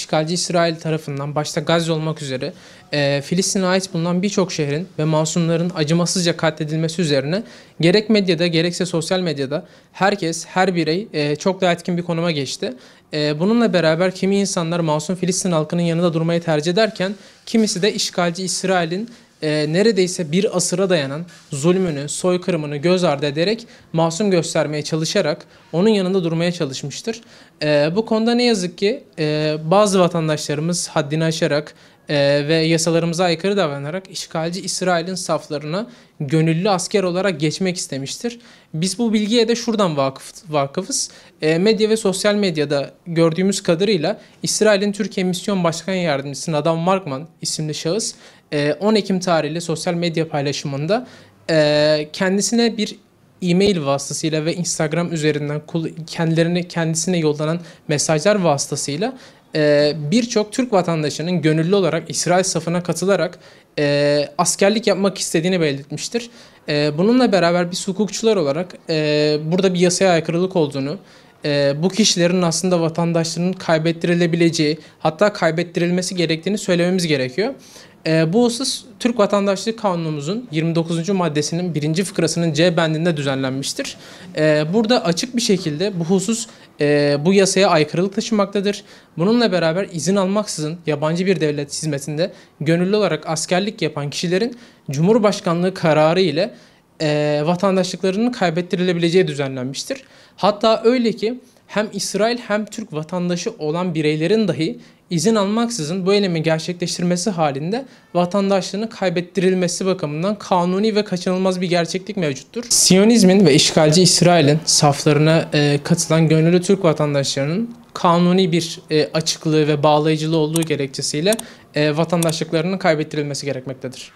işgalci İsrail tarafından başta Gazze olmak üzere Filistin'e ait bulunan birçok şehrin ve masumların acımasızca katledilmesi üzerine gerek medyada gerekse sosyal medyada herkes, her birey çok daha etkin bir konuma geçti. Bununla beraber kimi insanlar masum Filistin halkının yanında durmayı tercih ederken kimisi de işgalci İsrail'in neredeyse bir asıra dayanan zulmünü, soykırımını göz ardı ederek masum göstermeye çalışarak onun yanında durmaya çalışmıştır. Bu konuda ne yazık ki bazı vatandaşlarımız haddini aşarak ve yasalarımıza aykırı davranarak işgalci İsrail'in saflarına gönüllü asker olarak geçmek istemiştir. Biz bu bilgiye de şuradan vakıfız. Medya ve sosyal medyada gördüğümüz kadarıyla İsrail'in Türkiye Misyon Başkan Yardımcısı Nadav Markman isimli şahıs 10 Ekim tarihli sosyal medya paylaşımında kendisine bir e-mail vasıtasıyla ve Instagram üzerinden kendisine yollanan mesajlar vasıtasıyla birçok Türk vatandaşının gönüllü olarak İsrail safına katılarak askerlik yapmak istediğini belirtmiştir. Bununla beraber biz hukukçular olarak burada bir yasaya aykırılık olduğunu, bu kişilerin aslında vatandaşlığının kaybettirilebileceği, hatta kaybettirilmesi gerektiğini söylememiz gerekiyor. Bu husus Türk Vatandaşlığı Kanunumuzun 29. maddesinin 1. fıkrasının C bendinde düzenlenmiştir. Burada açık bir şekilde bu husus bu yasaya aykırılık taşımaktadır. Bununla beraber izin almaksızın yabancı bir devlet hizmetinde gönüllü olarak askerlik yapan kişilerin Cumhurbaşkanlığı kararı ile vatandaşlıklarının kaybettirilebileceği düzenlenmiştir. Hatta öyle ki hem İsrail hem Türk vatandaşı olan bireylerin dahi izin almaksızın bu eylemi gerçekleştirmesi halinde vatandaşlığını kaybettirilmesi bakımından kanuni ve kaçınılmaz bir gerçeklik mevcuttur. Siyonizmin ve işgalci İsrail'in saflarına katılan gönüllü Türk vatandaşlarının kanuni bir açıklığı ve bağlayıcılığı olduğu gerekçesiyle vatandaşlıklarının kaybettirilmesi gerekmektedir.